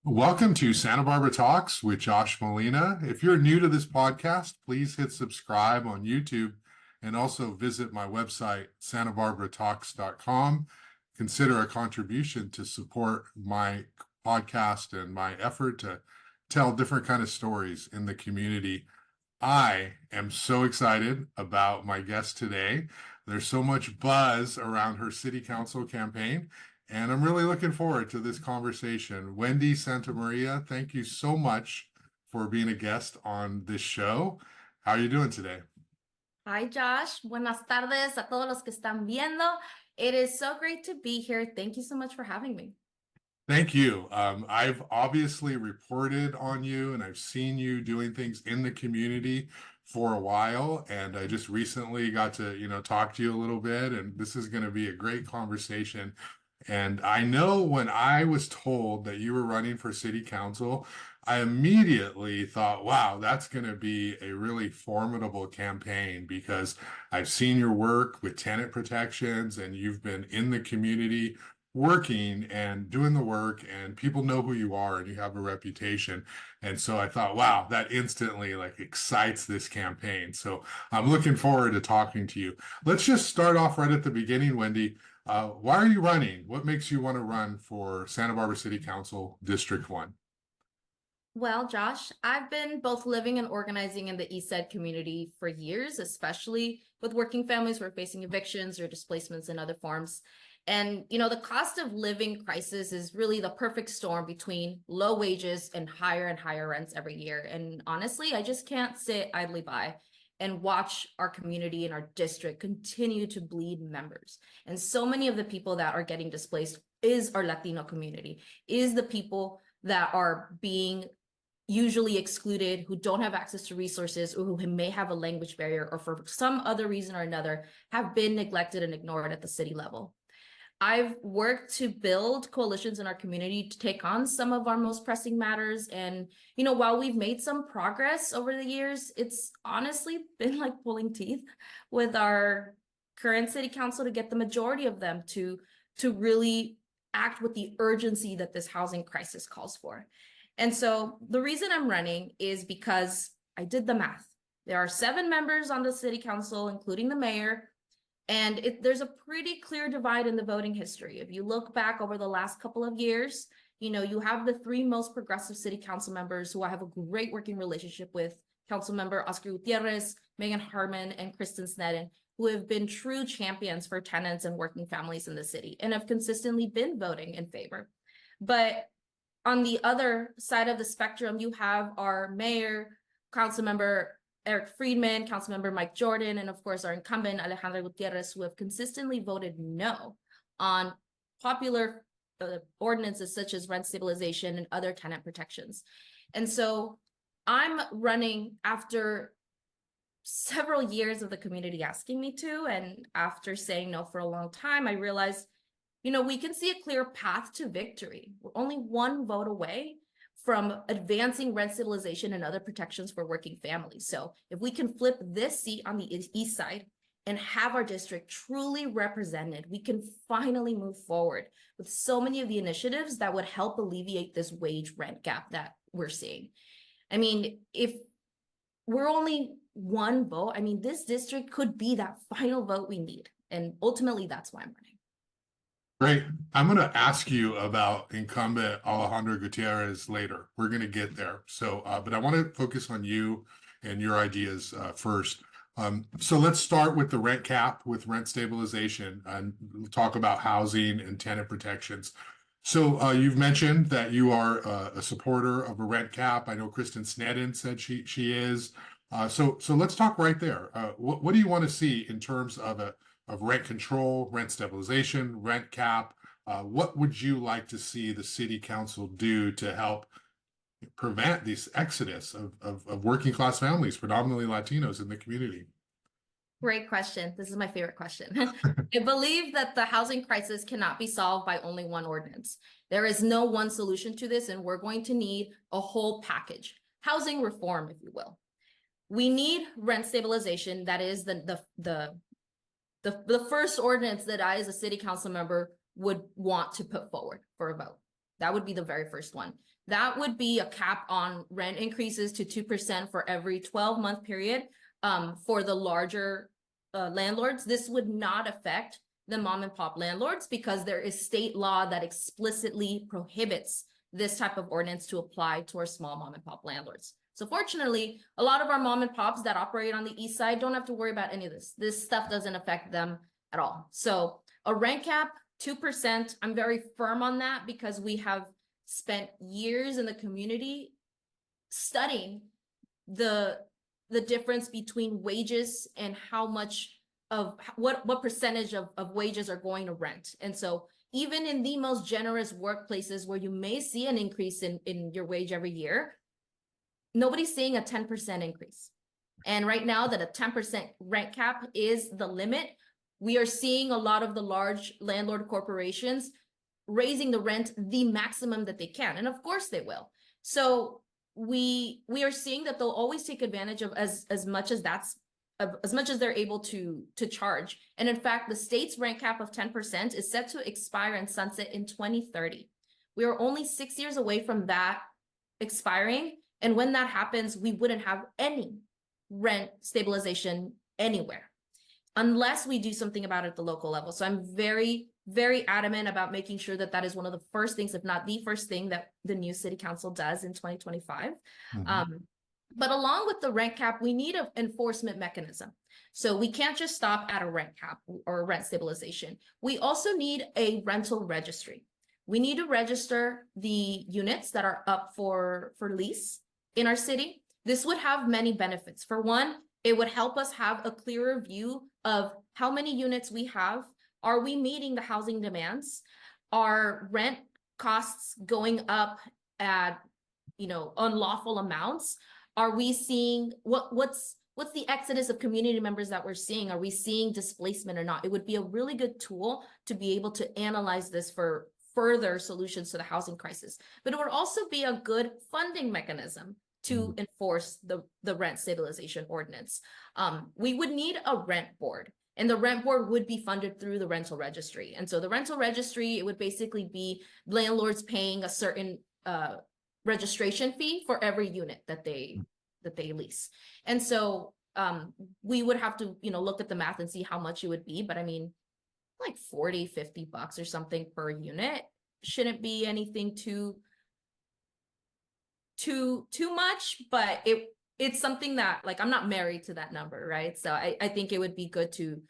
Welcome to Santa Barbara Talks with Josh Molina. If you're new to this podcast, please hit subscribe on YouTube and also visit my website, santabarbaratalks.com. Consider a contribution to support my podcast and my effort to tell different kind of stories in the community. I am so excited about my guest today. There's so much buzz around her city council campaign, and I'm really looking forward to this conversation. Wendy Santamaria, thank you so much for being a guest on this show. How are you doing today? Hi, Josh. Buenas tardes a todos los que están viendo. It is so great to be here. Thank you so much for having me. Thank you. I've obviously reported on you and I've seen you doing things in the community for a while. And I just recently got to, talk to you a little bit, and this is going to be a great conversation. And I know when I was told that you were running for city council, I immediately thought, wow, that's going to be a really formidable campaign because I've seen your work with tenant protections and you've been in the community working and doing the work, and people know who you are and you have a reputation. And so I thought, wow, that instantly excites this campaign. So I'm looking forward to talking to you. Let's just start off right at the beginning, Wendy. Why are you running? What makes you want to run for Santa Barbara City Council District 1? Well, Josh, I've been both living and organizing in the Eastside community for years, especially with working families who are facing evictions or displacements in other forms. And, the cost of living crisis is really the perfect storm between low wages and higher rents every year. And honestly, I just can't sit idly by and watch our community and our district continue to bleed members. And so many of the people that are getting displaced is our Latino community, is the people that are being usually excluded, who don't have access to resources, or who may have a language barrier, or for some other reason or another have been neglected and ignored at the city level. I've worked to build coalitions in our community to take on some of our most pressing matters. And, while we've made some progress over the years, it's honestly been like pulling teeth with our current city council to get the majority of them to really act with the urgency that this housing crisis calls for. And so the reason I'm running is because I did the math. There are 7 members on the city council, including the mayor. And there's a pretty clear divide in the voting history. If you look back over the last couple of years, you have the 3 most progressive city council members who I have a great working relationship with: Councilmember Oscar Gutierrez, Megan Harmon, and Kristen Sneddon, who have been true champions for tenants and working families in the city and have consistently been voting in favor. But on the other side of the spectrum, you have our mayor, Councilmember Eric Friedman, Councilmember Mike Jordan, and of course our incumbent Alejandra Gutierrez, who have consistently voted no on popular ordinances such as rent stabilization and other tenant protections. And so I'm running after several years of the community asking me to, and after saying no for a long time, I realized, we can see a clear path to victory. We're only one vote away from advancing rent stabilization and other protections for working families. So if we can flip this seat on the East Side and have our district truly represented, we can finally move forward with so many of the initiatives that would help alleviate this wage rent gap that we're seeing. I mean, if we're only one vote, this district could be that final vote we need. And ultimately, that's why I'm running. Great. I'm going to ask you about incumbent Alejandra Gutierrez later. We're going to get there. So, but I want to focus on you and your ideas first. So let's start with the rent cap, with rent stabilization, and talk about housing and tenant protections. So you've mentioned that you are a supporter of a rent cap. I know Kristen Sneddon said she is. So let's talk right there. What do you want to see in terms of rent control, rent stabilization, rent cap? What would you like to see the city council do to help prevent this exodus of working class families, predominantly Latinos, in the community? Great question. This is my favorite question. I believe that the housing crisis cannot be solved by only one ordinance. There is no one solution to this, and we're going to need a whole package. Housing reform, if you will. We need rent stabilization. That is the first ordinance that I, as a city council member, would want to put forward for a vote. That would be the very first one. That would be a cap on rent increases to 2% for every 12-month period. For the larger landlords, this would not affect the mom and pop landlords because there is state law that explicitly prohibits this type of ordinance to apply to our small mom and pop landlords. So fortunately, a lot of our mom and pops that operate on the east side don't have to worry about any of this. This stuff doesn't affect them at all. So a rent cap, 2%, I'm very firm on that because we have spent years in the community studying the difference between wages and how much of what percentage of wages are going to rent. And so even in the most generous workplaces where you may see an increase in your wage every year, nobody's seeing a 10% increase. And right now that a 10% rent cap is the limit, we are seeing a lot of the large landlord corporations raising the rent the maximum that they can. And of course they will. So we are seeing that they'll always take advantage of as much as they're able to charge. And in fact, the state's rent cap of 10% is set to expire and sunset in 2030. We are only 6 years away from that expiring. And when that happens, we wouldn't have any rent stabilization anywhere unless we do something about it at the local level. So I'm very, very adamant about making sure that that is one of the first things, if not the first thing, that the new city council does in 2025. But along with the rent cap, we need an enforcement mechanism. So we can't just stop at a rent cap or rent stabilization. We also need a rental registry. We need to register the units that are up for lease in our city. This would have many benefits. For one, it would help us have a clearer view of how many units we have. Are we meeting the housing demands? Are rent costs going up at, unlawful amounts? Are we seeing what's the exodus of community members that we're seeing? Are we seeing displacement or not? It would be a really good tool to be able to analyze this for further solutions to the housing crisis. But it would also be a good funding mechanism to enforce the rent stabilization ordinance. We would need a rent board, and the rent board would be funded through the rental registry. And so the rental registry, it would basically be landlords paying a certain registration fee for every unit that they lease. And so we would have to, look at the math and see how much it would be. But I mean, like $40-50 or something per unit shouldn't be anything too much, but it's something that, like, I'm not married to that number, right? So I think it would be good to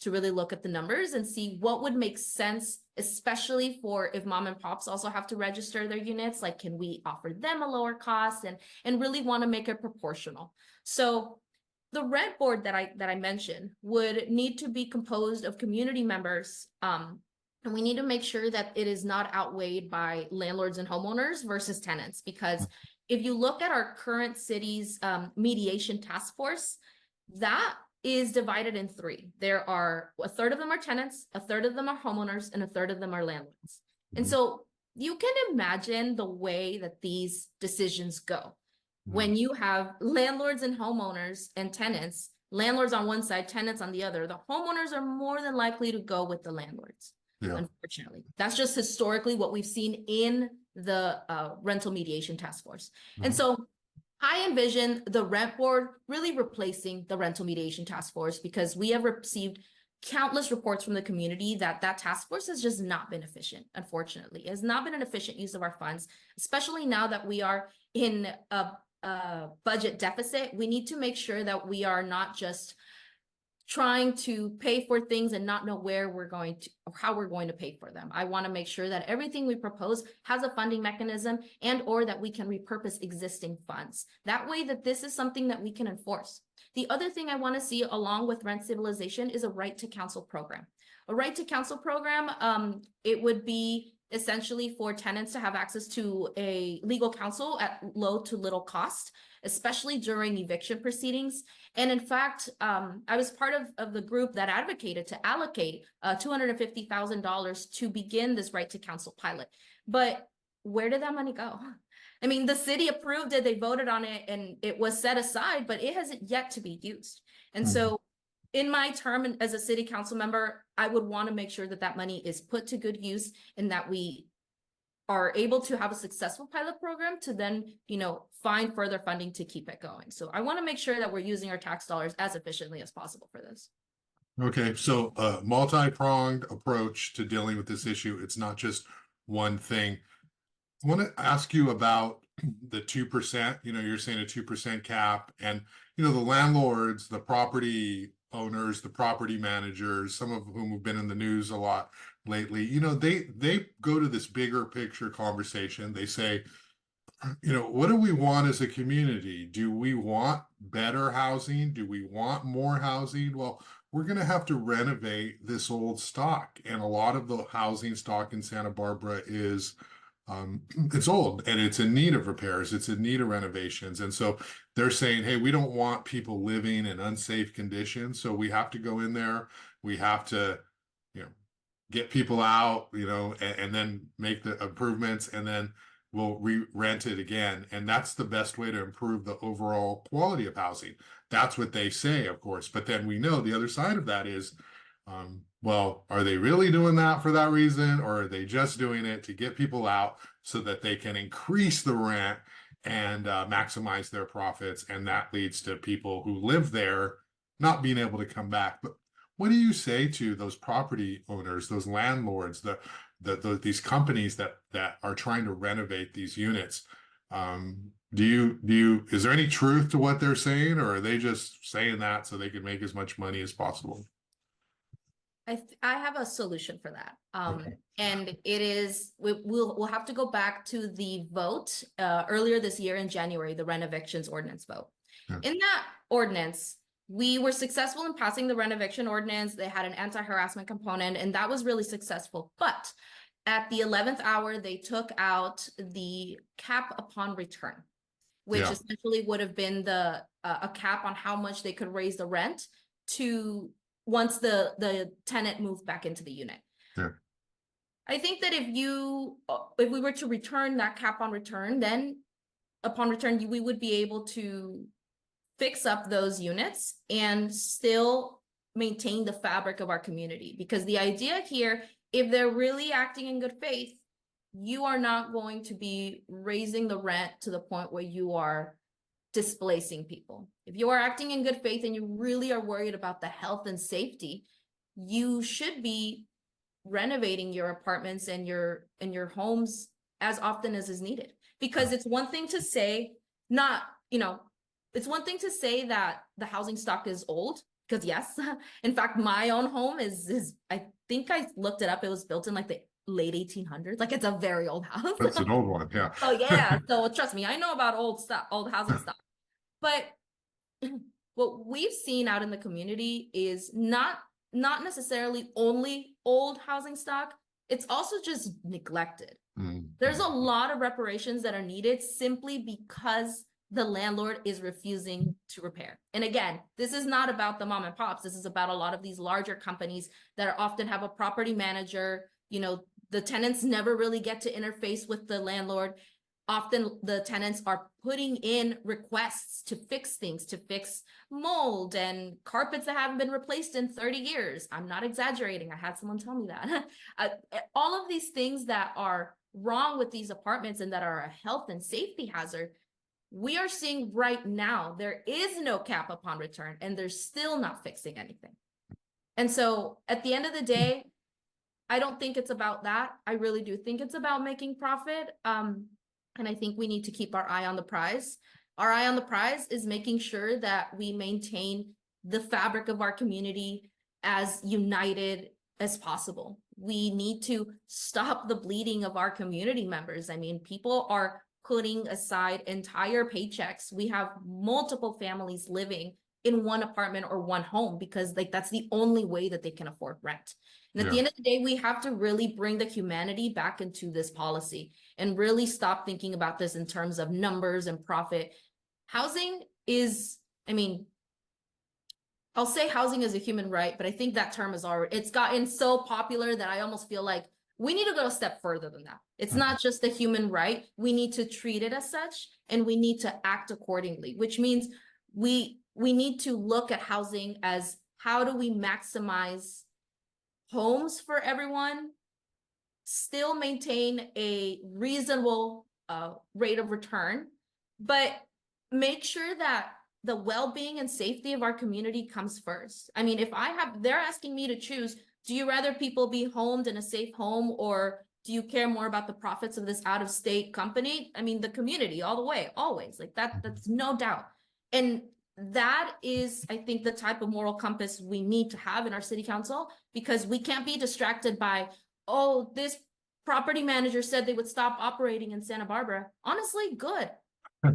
really look at the numbers and see what would make sense, especially for if mom and pops also have to register their units. Like, can we offer them a lower cost and really want to make it proportional? So the rent board that I mentioned would need to be composed of community members, and we need to make sure that it is not outweighed by landlords and homeowners versus tenants. Because if you look at our current city's mediation task force, that is divided in three. There are a third of them are tenants, a third of them are homeowners, and a third of them are landlords. And so you can imagine the way that these decisions go. When you have landlords and homeowners and tenants, landlords on one side, tenants on the other, the homeowners are more than likely to go with the landlords. Yeah. Unfortunately, that's just historically what we've seen in the rental mediation task force. And so I envision the rent board really replacing the rental mediation task force, because we have received countless reports from the community that task force has just not been efficient. Unfortunately, it has not been an efficient use of our funds, especially now that we are in a budget deficit. We need to make sure that we are not just trying to pay for things and not know where we're going to or how we're going to pay for them. I want to make sure that everything we propose has a funding mechanism and or that we can repurpose existing funds. That way that this is something that we can enforce. The other thing I want to see along with rent stabilization is a right to counsel program. A right to counsel program, it would be essentially for tenants to have access to a legal counsel at low to little cost, especially during eviction proceedings. And in fact, I was part of the group that advocated to allocate $250,000 to begin this right to counsel pilot. But where did that money go? I mean, the city approved it, they voted on it, and it was set aside, but it hasn't yet to be used. And so in my term as a city council member, I would want to make sure that that money is put to good use and that we are able to have a successful pilot program to then, find further funding to keep it going. So I want to make sure that we're using our tax dollars as efficiently as possible for this. Okay, so a multi-pronged approach to dealing with this issue. It's not just one thing. I want to ask you about the 2%. You're saying a 2% cap, and the landlords, the property owners, the property managers, some of whom have been in the news a lot lately. They go to this bigger picture conversation. They say, what do we want as a community? Do we want better housing? Do we want more housing? Well, we're going to have to renovate this old stock. And a lot of the housing stock in Santa Barbara is it's old and it's in need of repairs. It's in need of renovations. And so they're saying, hey, we don't want people living in unsafe conditions. So we have to go in there. We have to, get people out, and then make the improvements, and then we'll re-rent it again. And that's the best way to improve the overall quality of housing. That's what they say, of course. But then we know the other side of that is, well, are they really doing that for that reason? Or are they just doing it to get people out so that they can increase the rent and maximize their profits? And that leads to people who live there not being able to come back. But what do you say to those property owners, those landlords, these companies that are trying to renovate these units? Is there any truth to what they're saying, or are they just saying that so they can make as much money as possible? I have a solution for that. Okay. And it is, we'll have to go back to the vote earlier this year in January, the Renovictions ordinance vote. Yeah. In that ordinance, we were successful in passing the Renoviction ordinance. They had an anti-harassment component, and that was really successful. But at the 11th hour, they took out the cap upon return, which essentially would have been a cap on how much they could raise the rent to once the tenant moved back into the unit. Yeah. I think that if we were to return that cap on return, then upon return, we would be able to fix up those units and still maintain the fabric of our community. Because the idea here, if they're really acting in good faith, you are not going to be raising the rent to the point where you are displacing people. If you are acting in good faith and you really are worried about the health and safety, you should be renovating your apartments and your homes as often as is needed. Because it's one thing to say, it's one thing to say that the housing stock is old, because yes, in fact, my own home is I think I looked it up. It was built in like the late 1800s. Like it's a very old house. That's an old one, yeah. Oh yeah. So trust me, I know about old housing stock. But what we've seen out in the community is not necessarily only old housing stock. It's also just neglected. There's a lot of reparations that are needed simply because the landlord is refusing to repair. And again, this is not about the mom and pops. This is about a lot of these larger companies that often have a property manager. The tenants never really get to interface with the landlord. Often the tenants are putting in requests to fix things, to fix mold and carpets that haven't been replaced in 30 years. I'm not exaggerating. I had someone tell me that. All of these things that are wrong with these apartments and that are a health and safety hazard, we are seeing right now. There is no cap upon return, and they're still not fixing anything. And so at the end of the day, I don't think it's about that. I really do think it's about making profit. And I think we need to keep our eye on the prize. Our eye on the prize is making sure that we maintain the fabric of our community as united as possible. We need to stop the bleeding of our community members. I mean, people are putting aside entire paychecks. We have multiple families living in one apartment or one home because that's the only way that they can afford rent. And at the end of the day, we have to really bring the humanity back into this policy and really stop thinking about this in terms of numbers and profit. Housing is, I'll say housing is a human right, but I think that term it's gotten so popular that I almost feel like we need to go a step further than that. It's not just a human right. We need to treat it as such, and we need to act accordingly, which means we need to look at housing as how do we maximize homes for everyone, still maintain a reasonable rate of return, but make sure that the well-being and safety of our community comes first. I mean, if they're asking me to choose, do you rather people be homed in a safe home, or do you care more about the profits of this out-of-state company? I mean, the community all the way, always. Like that's no doubt. And that is, I think, the type of moral compass we need to have in our city council, because we can't be distracted by, oh, this property manager said they would stop operating in Santa Barbara. Honestly, good.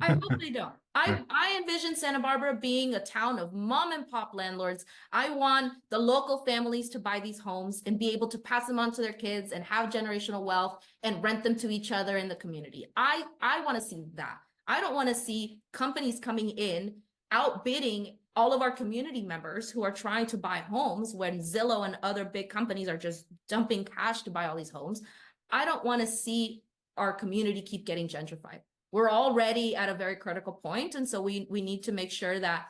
I hope they don't. I envision Santa Barbara being a town of mom and pop landlords. I want the local families to buy these homes and be able to pass them on to their kids and have generational wealth and rent them to each other in the community. I want to see that. I don't want to see companies coming in outbidding all of our community members who are trying to buy homes when Zillow and other big companies are just dumping cash to buy all these homes. I don't want to see our community keep getting gentrified. We're already at a very critical point. And so we need to make sure that,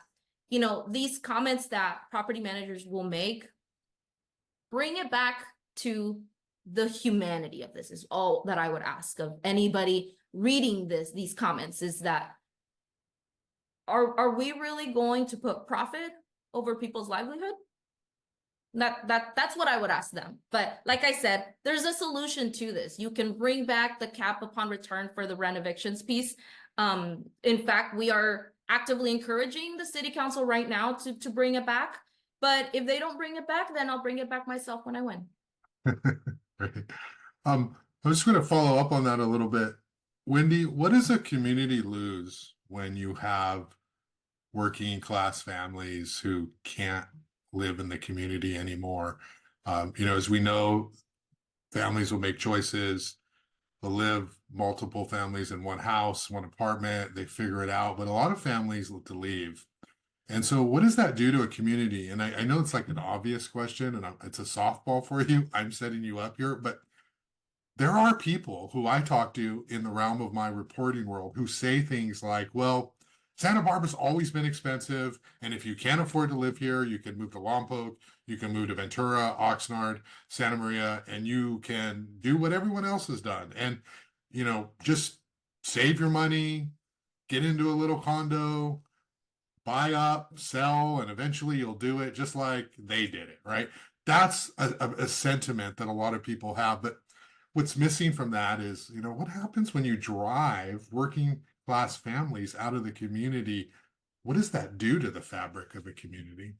you know, these comments that property managers will make, bring it back to the humanity of this, is all that I would ask of anybody reading these comments, is that are we really going to put profit over people's livelihood? That's what I would ask them. But like I said, there's a solution to this. You can bring back the cap upon return for the renovictions piece. In fact, we are actively encouraging the city council right now to bring it back. But if they don't bring it back, then I'll bring it back myself when I win. Right. I'm just going to follow up on that a little bit. Wendy, what does a community lose when you have working class families who can't live in the community anymore? You know, as we know, families will make choices. They'll live multiple families in one house, one apartment. They figure it out, but a lot of families look to leave. And so what does that do to a community? And I know it's like an obvious question, and it's a softball for you. I'm setting you up here, but there are people who I talk to in the realm of my reporting world who say things like, well, Santa Barbara's always been expensive, and if you can't afford to live here, you can move to Lompoc, you can move to Ventura, Oxnard, Santa Maria, and you can do what everyone else has done. And, you know, just save your money, get into a little condo, buy up, sell, and eventually you'll do it just like they did it, right? That's a sentiment that a lot of people have. But what's missing from that is, you know, what happens when you drive working class families out of the community? What does that do to the fabric of a community?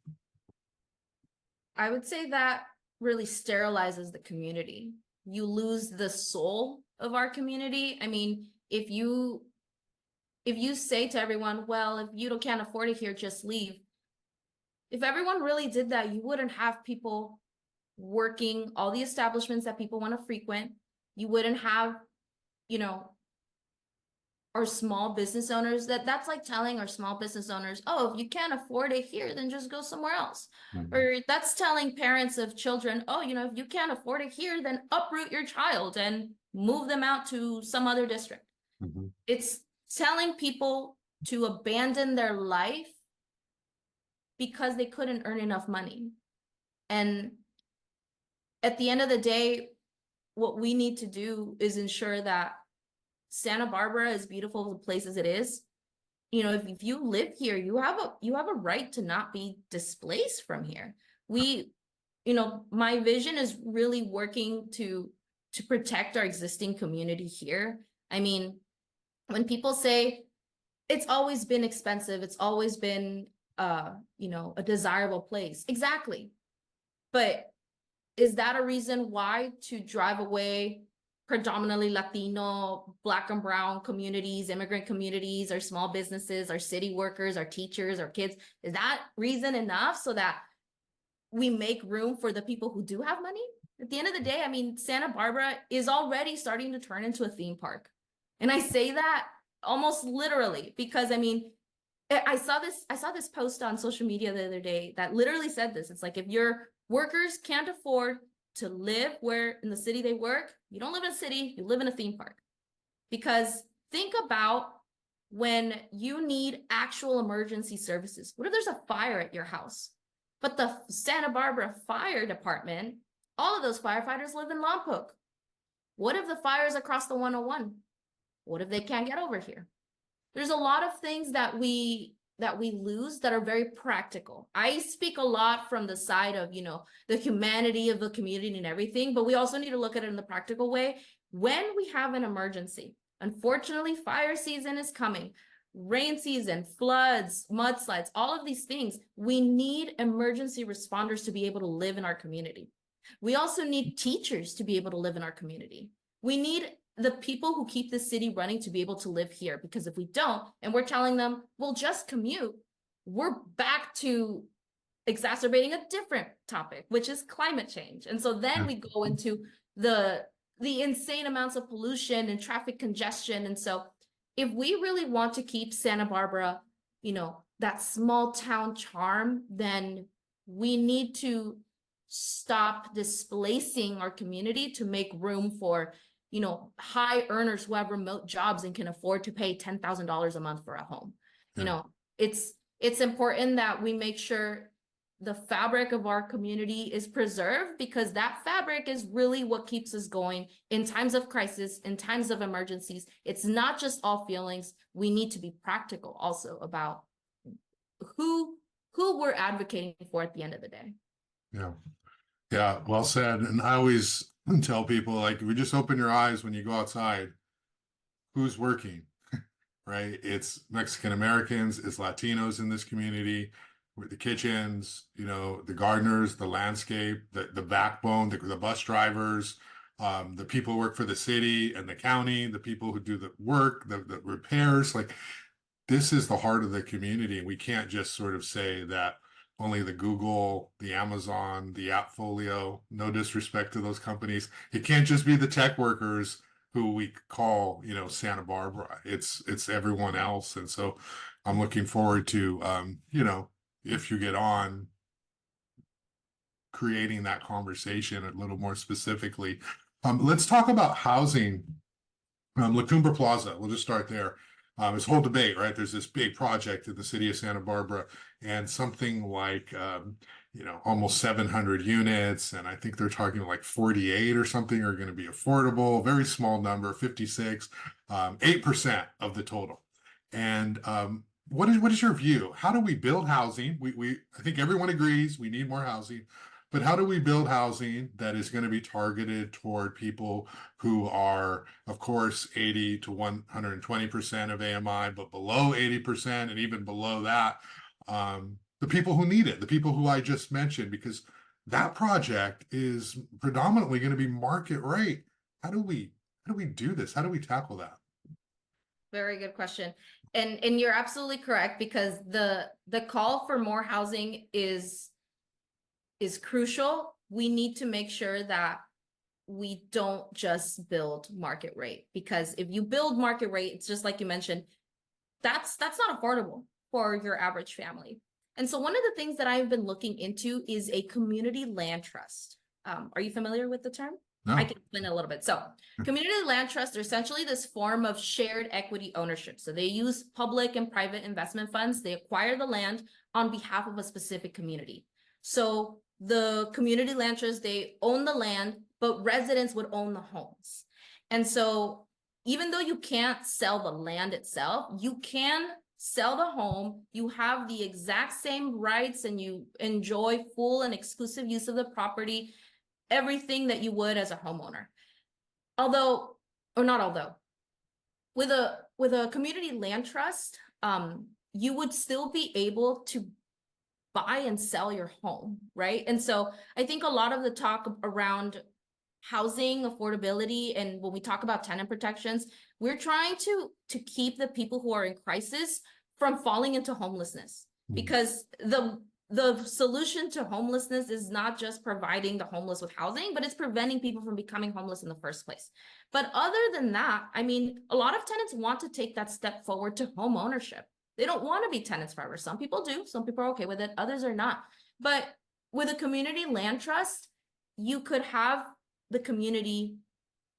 I would say that really sterilizes the community. You lose the soul of our community. I mean, if you say to everyone, well, if you can't afford it here, just leave. If everyone really did that, you wouldn't have people working all the establishments that people want to frequent. You wouldn't have, you know, our small business owners. That's like telling our small business owners, oh, if you can't afford it here, then just go somewhere else. Mhm. Or that's telling parents of children, oh, you know, if you can't afford it here, then uproot your child and move them out to some other district. Mhm. It's telling people to abandon their life because they couldn't earn enough money. And at the end of the day, what we need to do is ensure that Santa Barbara, as beautiful of a place as it is, you know, if you live here, you have a right to not be displaced from here. You know, my vision is really working to protect our existing community here. I mean, when people say it's always been expensive, it's always been you know, a desirable place. Exactly. But is that a reason why to drive away predominantly Latino, Black and brown communities, immigrant communities, our small businesses, our city workers, our teachers, our kids? Is that reason enough so that we make room for the people who do have money? At the end of the day, I mean, Santa Barbara is already starting to turn into a theme park. And I say that almost literally because, I mean, I saw this post on social media the other day that literally said this. It's like, if your workers can't afford to live where in the city they work, you don't live in a city, you live in a theme park. Because think about when you need actual emergency services. What if there's a fire at your house? But the Santa Barbara Fire Department, all of those firefighters live in Lompoc. What if the fire's across the 101? What if they can't get over here? There's a lot of things that we lose that are very practical. I speak a lot from the side of, you know, the humanity of the community and everything, but we also need to look at it in the practical way. When we have an emergency, unfortunately, fire season is coming, rain season, floods, mudslides, all of these things, we need emergency responders to be able to live in our community. We also need teachers to be able to live in our community. We need the people who keep the city running to be able to live here, because if we don't, and we're telling them, well, just commute, we're back to exacerbating a different topic, which is climate change. And so then we go into the insane amounts of pollution and traffic congestion. And so if we really want to keep Santa Barbara, you know, that small town charm, then we need to stop displacing our community to make room for, you know, high earners who have remote jobs and can afford to pay $10,000 a month for a home. You know, it's important that we make sure the fabric of our community is preserved, because that fabric is really what keeps us going in times of crisis, in times of emergencies. It's not just all feelings. We need to be practical also about who we're advocating for at the end of the day. Yeah. Yeah, well said. And I always tell people, like, if you just open your eyes when you go outside, who's working, right? It's Mexican Americans, it's Latinos in this community, with the kitchens, you know, the gardeners, the landscape, the backbone, the bus drivers, the people who work for the city and the county, the people who do the work, the repairs. Like, this is the heart of the community. We can't just sort of say that only the Google, the Amazon, the Appfolio, no disrespect to those companies. It can't just be the tech workers who we call, you know, Santa Barbara. It's everyone else. And so I'm looking forward to, you know, if you get on, creating that conversation a little more specifically. Let's talk about housing. La Cumbre Plaza, we'll just start there. This whole debate, right? There's this big project in the city of Santa Barbara, and something like, you know, almost 700 units. And I think they're talking like 48 or something are going to be affordable, very small number, 56, 8% of the total. And what is your view? How do we build housing? I think everyone agrees we need more housing. But how do we build housing that is going to be targeted toward people who are, of course, 80 to 120% of AMI, but below 80% and even below that, the people who need it, the people who I just mentioned, because that project is predominantly going to be market rate. How do we do this? How do we tackle that? Very good question. And you're absolutely correct, because the call for more housing is crucial. We need to make sure that we don't just build market rate, because if you build market rate, it's just like you mentioned, that's not affordable for your average family. And so one of the things that I've been looking into is a community land trust. Are you familiar with the term? No. I can explain it a little bit. So community land trusts are essentially this form of shared equity ownership. So they use public and private investment funds. They acquire the land on behalf of a specific community. So the community land trust, they own the land, but residents would own the homes. And so even though you can't sell the land itself, you can sell the home. You have the exact same rights and you enjoy full and exclusive use of the property, everything that you would as a homeowner. With a community land trust, you would still be able to buy and sell your home, right? And so I think a lot of the talk around housing affordability, and when we talk about tenant protections, we're trying to keep the people who are in crisis from falling into homelessness, because the solution to homelessness is not just providing the homeless with housing, but it's preventing people from becoming homeless in the first place. But other than that, I mean, a lot of tenants want to take that step forward to home ownership. They don't want to be tenants forever. Some people do. Some people are okay with it. Others are not. But with a community land trust, you could have the community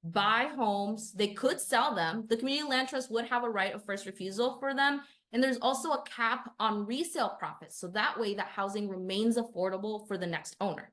buy homes. They could sell them. The community land trust would have a right of first refusal for them. And there's also a cap on resale profits. So that way that housing remains affordable for the next owner.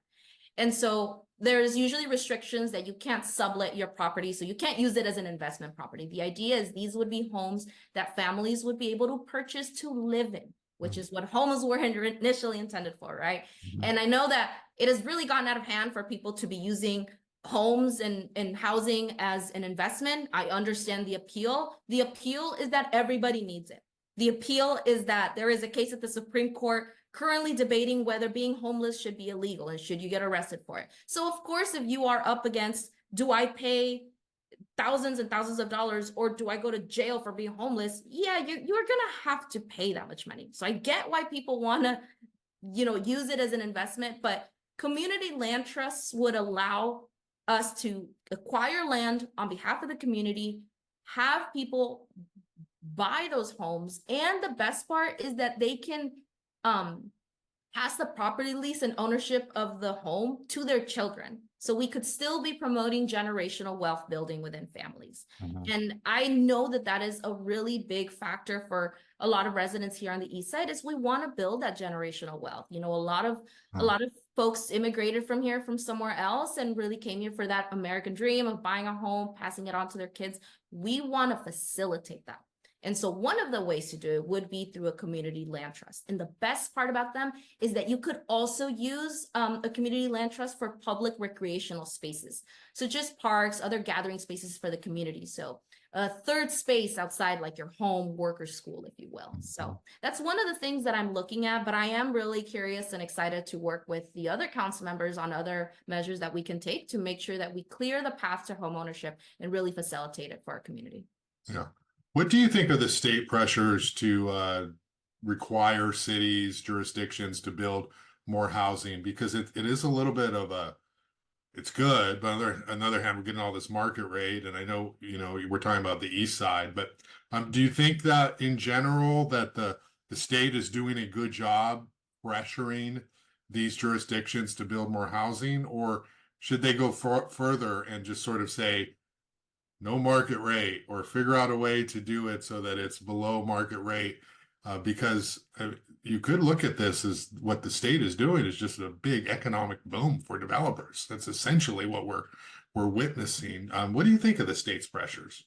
And so there's usually restrictions that you can't sublet your property, so you can't use it as an investment property. The idea is these would be homes that families would be able to purchase to live in, which is what homes were initially intended for, right? And I know that it has really gotten out of hand for people to be using homes and housing as an investment. I understand the appeal. The appeal is that everybody needs it. The appeal is that there is a case at the Supreme Court currently debating whether being homeless should be illegal and should you get arrested for it. So of course, if you are up against, do I pay thousands and thousands of dollars or do I go to jail for being homeless? Yeah, you're gonna have to pay that much money. So I get why people wanna, use it as an investment, but community land trusts would allow us to acquire land on behalf of the community, have people buy those homes, and the best part is that they can pass the property lease and ownership of the home to their children. So we could still be promoting generational wealth building within families. And I know that that is a really big factor for a lot of residents here on the East Side, is we want to build that generational wealth. A lot of folks immigrated from here from somewhere else and really came here for that American dream of buying a home, passing it on to their kids. We want to facilitate that. And so one of the ways to do it would be through a community land trust. And the best part about them is that you could also use a community land trust for public recreational spaces. So just parks, other gathering spaces for the community. So a third space outside like your home, work, or school, if you will. So that's one of the things that I'm looking at, but I am really curious and excited to work with the other council members on other measures that we can take to make sure that we clear the path to home ownership and really facilitate it for our community. Yeah. What do you think of the state pressures to require cities, jurisdictions to build more housing? Because it is a little bit of it's good, but on the other hand, we're getting all this market rate. And I know, we're talking about the East Side, but do you think that in general that the state is doing a good job pressuring these jurisdictions to build more housing, or should they go further and just sort of say, no market rate, or figure out a way to do it so that it's below market rate? Because you could look at this as what the state is doing is just a big economic boom for developers. That's essentially what we're witnessing. What do you think of the state's pressures?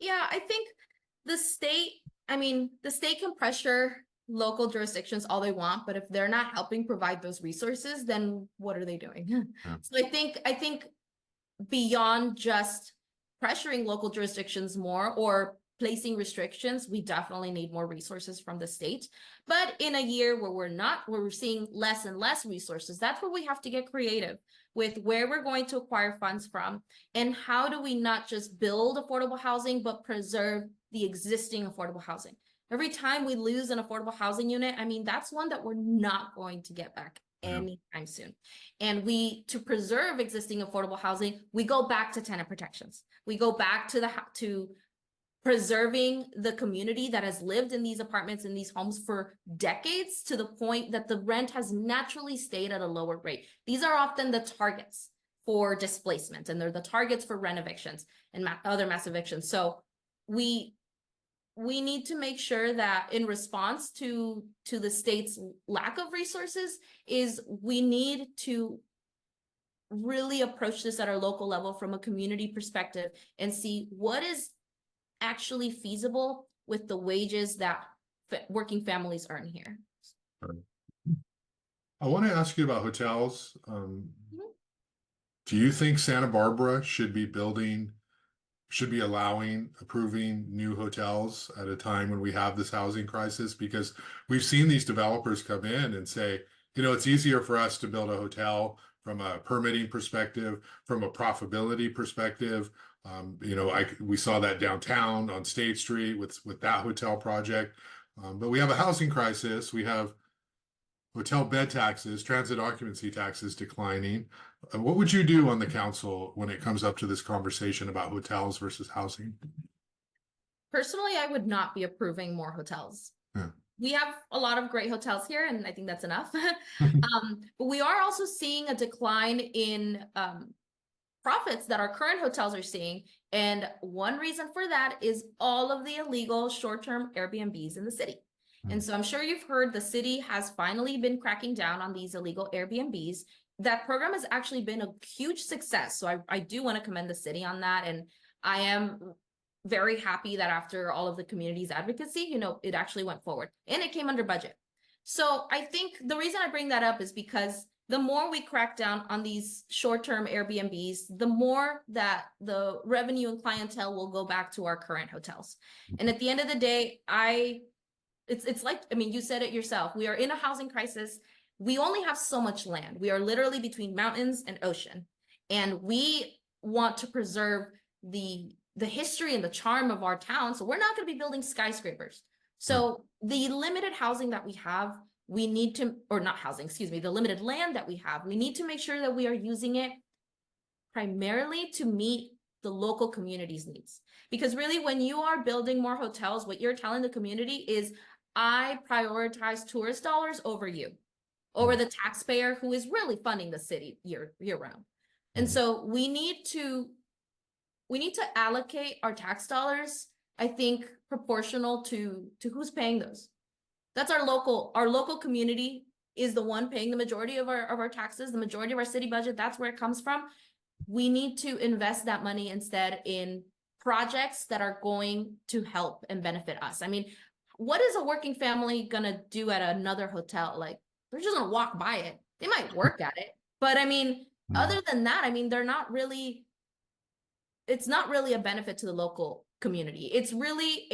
Yeah, I think the state can pressure local jurisdictions all they want, but if they're not helping provide those resources, then what are they doing? Yeah. So I think beyond just pressuring local jurisdictions more or placing restrictions, we definitely need more resources from the state. But in a year where we're seeing less and less resources, that's where we have to get creative with where we're going to acquire funds from and how do we not just build affordable housing, but preserve the existing affordable housing. Every time we lose an affordable housing unit, that's one that we're not going to get back anytime soon. And to preserve existing affordable housing, we go back to tenant protections. We go back to preserving the community that has lived in these apartments, in these homes for decades, to the point that the rent has naturally stayed at a lower rate. These are often the targets for displacement, and they're the targets for renovictions and other mass evictions. So we need to make sure that in response to the state's lack of resources is we need to really approach this at our local level from a community perspective and see what is actually feasible with the wages that working families earn here. I want to ask you about hotels. Do you think Santa Barbara should be approving new hotels at a time when we have this housing crisis? Because we've seen these developers come in and say, it's easier for us to build a hotel from a permitting perspective, from a profitability perspective. We saw that downtown on State Street with that hotel project. But we have a housing crisis. We have hotel bed taxes, transit occupancy taxes declining. What would you do on the council when it comes up to this conversation about hotels versus housing? Personally, I would not be approving more hotels. Yeah. We have a lot of great hotels here, and I think that's enough. But we are also seeing a decline in profits that our current hotels are seeing. And one reason for that is all of the illegal short-term Airbnbs in the city. And so I'm sure you've heard the city has finally been cracking down on these illegal Airbnbs. that program has actually been a huge success. So I do want to commend the city on that. And I am very happy that after all of the community's advocacy, you know, it actually went forward and it came under budget. So I think the reason I bring that up is because the more we crack down on these short-term Airbnbs, the more that the revenue and clientele will go back to our current hotels. And at the end of the day, it's like, I mean, you said it yourself. We are in a housing crisis. We only have so much land. We are literally between mountains and ocean. And we want to preserve the history and the charm of our town. So we're not going to be building skyscrapers. So the limited housing that we have, we need to, or not housing, excuse me, the limited land that we have, we need to make sure that we are using it primarily to meet the local community's needs. Because really, when you are building more hotels, what you're telling the community is, I prioritize tourist dollars over you, over the taxpayer who is really funding the city year round. And so we need to allocate our tax dollars, I think, proportional to who's paying those. That's our local community is the one paying the majority of our taxes, the majority of our city budget. That's where it comes from. We need to invest that money instead in projects that are going to help and benefit us. I mean, what is a working family gonna do at another hotel? Like, they're just gonna walk by it. They might work at it, but I mean, other than that, I mean, it's not really a benefit to the local community. It's really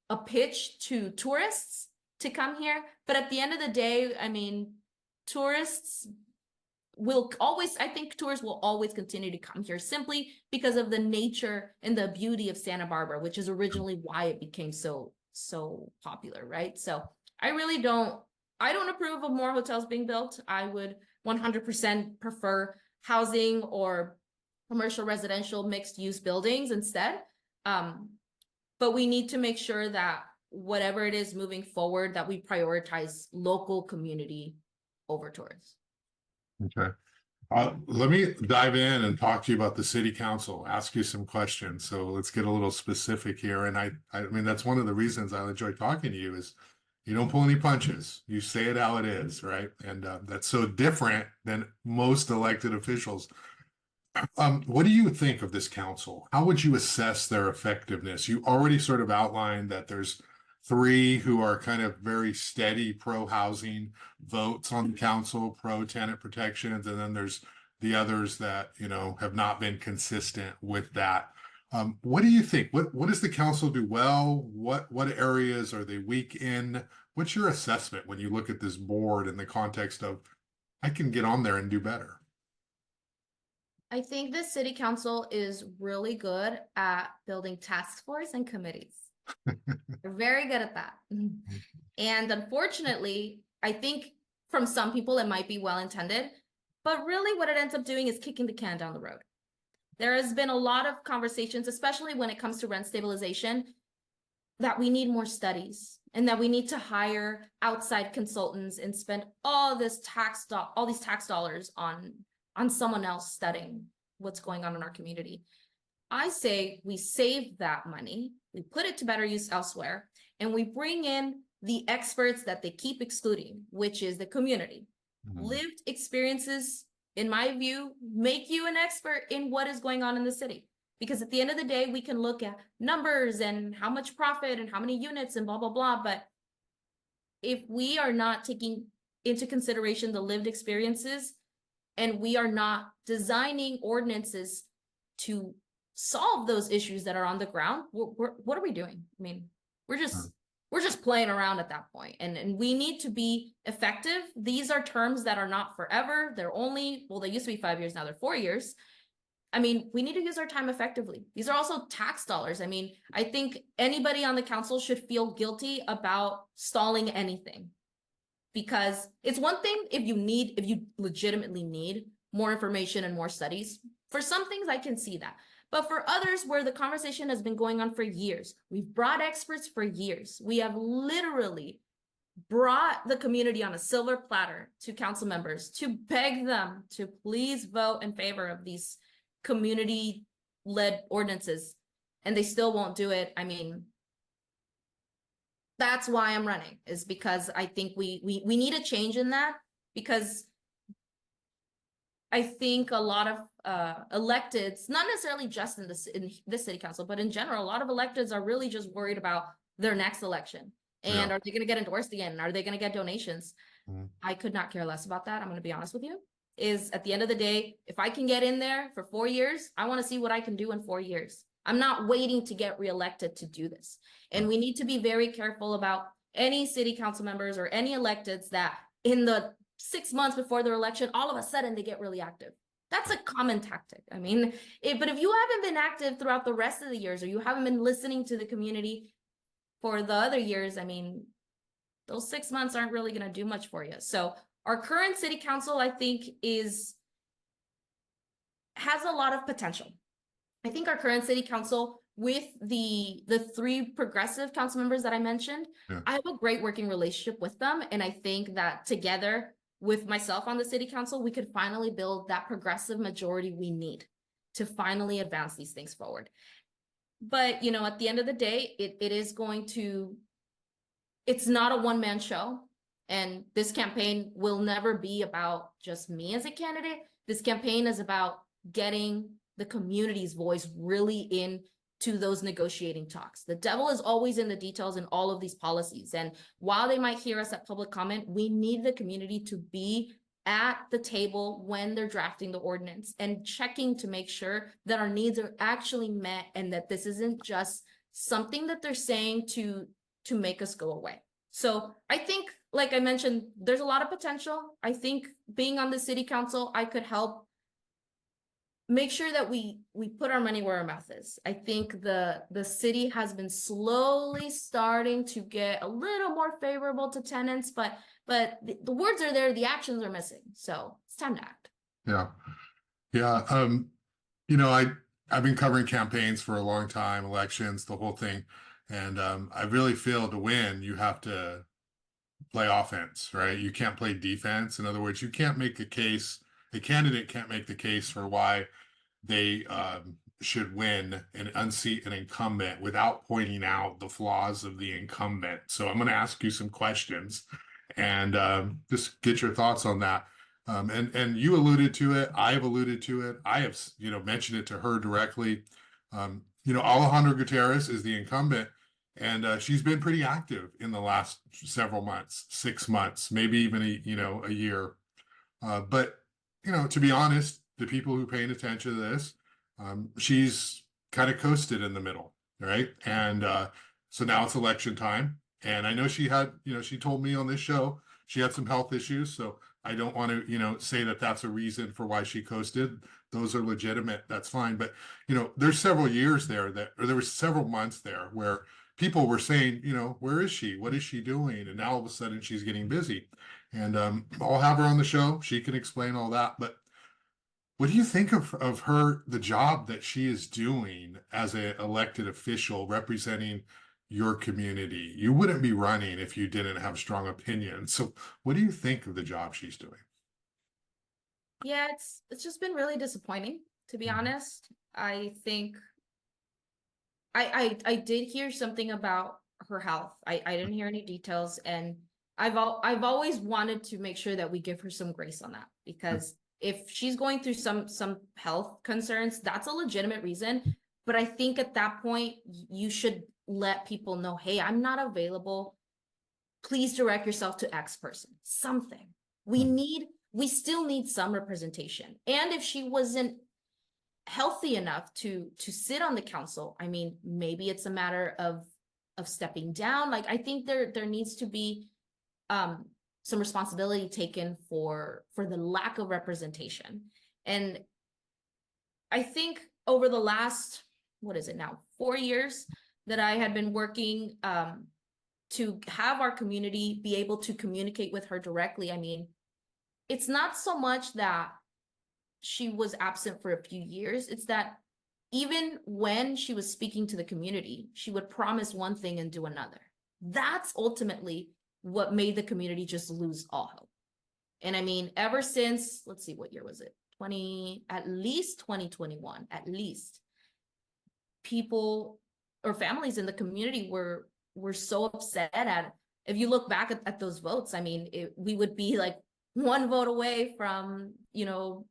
a pitch to tourists to come here. But at the end of the day, I mean, tourists will always, I think tourists will always continue to come here simply because of the nature and the beauty of Santa Barbara, which is originally why it became so popular, right? So I don't approve of more hotels being built. I would 100% prefer housing or commercial residential mixed use buildings instead. But we need to make sure that whatever it is moving forward, that we prioritize local community over tourists. Okay. Let me dive in and talk to you about the city council, ask you some questions. So let's get a little specific here. And I mean, that's one of the reasons I enjoy talking to you is you don't pull any punches. You say it how it is, right? And that's so different than most elected officials. What do you think of this council? How would you assess their effectiveness? You already sort of outlined that there's 3 who are kind of very steady pro-housing votes on the council, pro-tenant protections, and then there's the others that, you know, have not been consistent with that. What do you think? What does the council do well? What areas are they weak in? What's your assessment when you look at this board in the context of, I can get on there and do better? I think the city council is really good at building task force and committees. They're very good at that. And unfortunately, I think from some people it might be well-intended, but really what it ends up doing is kicking the can down the road. There has been a lot of conversations, especially when it comes to rent stabilization, that we need more studies and that we need to hire outside consultants and spend all these tax dollars on someone else studying what's going on in our community. I say we save that money, we put it to better use elsewhere, and we bring in the experts that they keep excluding, which is the community. Lived experiences, in my view, make you an expert in what is going on in the city. Because at the end of the day, we can look at numbers and how much profit and how many units and blah, blah, blah. But if we are not taking into consideration the lived experiences, and we are not designing ordinances to solve those issues that are on the ground, what are we doing? I mean, we're just playing around at that point. And we need to be effective. These are terms that are not forever. They're only, well, they used to be 5 years, now they're 4 years. I mean, we need to use our time effectively. These are also tax dollars. I mean, I think anybody on the council should feel guilty about stalling anything. Because it's one thing if you legitimately need more information and more studies. For some things, I can see that. But for others where the conversation has been going on for years, we've brought experts for years. We have literally brought the community on a silver platter to council members to beg them to please vote in favor of these community-led ordinances, and they still won't do it. I mean, that's why I'm running, is because I think we need a change in that, because I think a lot of electeds, not necessarily just in this city council, but in general, a lot of electeds are really just worried about their next election. And Yeah. are they going to get endorsed again? Are they going to get donations? Mhm. I could not care less about that. I'm going to be honest with you. Is at the end of the day, if I can get in there for 4 years, I want to see what I can do in 4 years. I'm not waiting to get reelected to do this. And we need to be very careful about any city council members or any electeds that in the 6 months before their election, all of a sudden they get really active. That's a common tactic. I mean, but if you haven't been active throughout the rest of the years, or you haven't been listening to the community for the other years, I mean, those 6 months aren't really going to do much for you. So our current city council, I think, has a lot of potential. I think our current city council, with the 3 progressive council members that I mentioned, Yeah. I have a great working relationship with them. And I think that together with myself on the city council, we could finally build that progressive majority we need to finally advance these things forward. But, at the end of the day, it's not a one-man show. And this campaign will never be about just me as a candidate. This campaign is about getting the community's voice really into those negotiating talks. The devil is always in the details in all of these policies. And while they might hear us at public comment, we need the community to be at the table when they're drafting the ordinance and checking to make sure that our needs are actually met and that this isn't just something that they're saying to make us go away. So I think, like I mentioned, there's a lot of potential. I think being on the city council, I could help make sure that we put our money where our mouth is. I think the city has been slowly starting to get a little more favorable to tenants, but the words are there, the actions are missing. So it's time to act. Yeah. Yeah. I've been covering campaigns for a long time, elections, the whole thing. And I really feel to win, you have to play offense, right? You can't play defense. In other words, you can't make a case, a candidate can't make the case for why they should win and unseat an incumbent without pointing out the flaws of the incumbent. So I'm going to ask you some questions and just get your thoughts on that. And you alluded to it. I have alluded to it. I have, mentioned it to her directly. Alejandra Gutierrez is the incumbent, and she's been pretty active in the last several months, 6 months, maybe even a year. But to be honest, the people who paying attention to this, she's kind of coasted in the middle, right? And so now it's election time, and I know she had, she told me on this show she had some health issues, so I don't want to, say that that's a reason for why she coasted. Those are legitimate. That's fine. But, there's several years there or there were several months there where people were saying, where is she? What is she doing? And now all of a sudden she's getting busy. And I'll have her on the show. She can explain all that. But what do you think of her, the job that she is doing as an elected official representing your community? You wouldn't be running if you didn't have strong opinions. So what do you think of the job she's doing? Yeah, it's just been really disappointing, to be honest. I think I did hear something about her health. I didn't hear any details, and I've always wanted to make sure that we give her some grace on that, because if she's going through some health concerns, that's a legitimate reason. But I think at that point, you should let people know, hey, I'm not available. Please direct yourself to X person. Something. We still need some representation. And if she wasn't healthy enough to sit on the council, I mean, maybe it's a matter of stepping down. Like, I think there needs to be some responsibility taken for the lack of representation. And I think over the last, what is it now, 4 years that I had been working to have our community be able to communicate with her directly. I mean, it's not so much that she was absent for a few years. It's that even when she was speaking to the community, she would promise one thing and do another. That's ultimately what made the community just lose all hope. And I mean, ever since, let's see, what year was it? At least 2021, at least, people or families in the community were so upset at, if you look back at those votes, I mean, we would be like one vote away from,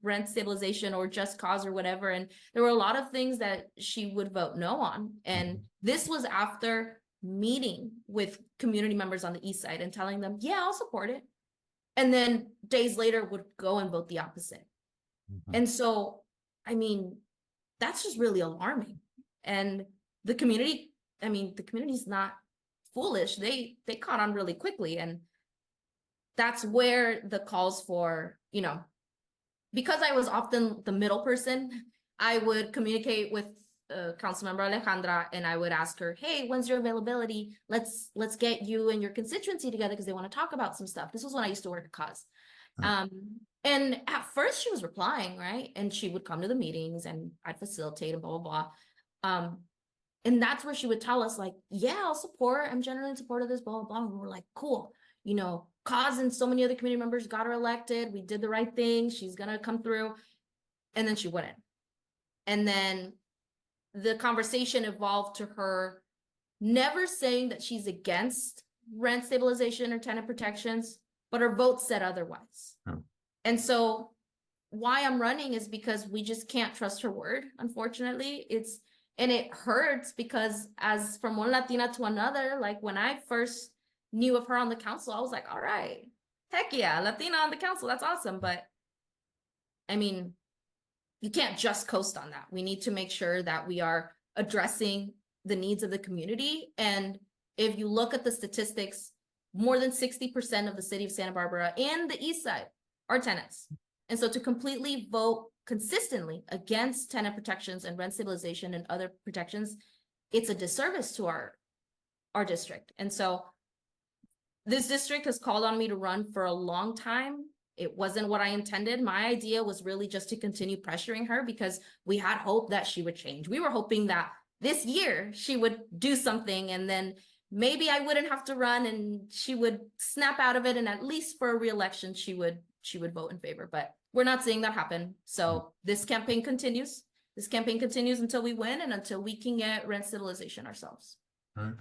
rent stabilization or just cause or whatever. And there were a lot of things that she would vote no on. And this was after meeting with community members on the east side and telling them, yeah, I'll support it. And then days later would go and vote the opposite. And so, I mean, that's just really alarming. And the community's not foolish. They caught on really quickly. And that's where the calls for, because I was often the middle person, I would communicate with Councilmember Alejandra and I would ask her, hey, when's your availability? Let's get you and your constituency together because they want to talk about some stuff. This was when I used to work at Cause. And at first she was replying, right? And she would come to the meetings and I'd facilitate and blah, blah, blah. And that's where she would tell us like, yeah, I'll support, I'm generally in support of this, blah, blah, blah. And we're like, cool. Cause and so many other community members got her elected. We did the right thing. She's gonna come through. And then she wouldn't. And then the conversation evolved to her never saying that she's against rent stabilization or tenant protections, but her vote said otherwise. Oh. And so why I'm running is because we just can't trust her word, unfortunately. And it hurts because as from one Latina to another, like when I first knew of her on the council, I was like, all right, heck yeah, Latina on the council, that's awesome. But I mean, you can't just coast on that. We need to make sure that we are addressing the needs of the community. And if you look at the statistics, more than 60% of the city of Santa Barbara and the east side are tenants. And so to completely vote consistently against tenant protections and rent stabilization and other protections, it's a disservice to our district. And so this district has called on me to run for a long time. It wasn't what I intended. My idea was really just to continue pressuring her because we had hope that she would change. We were hoping that this year she would do something and then maybe I wouldn't have to run and she would snap out of it. And at least for a re-election, she would vote in favor, but we're not seeing that happen. So this campaign continues. This campaign continues until we win and until we can get rent stabilization ourselves. Right.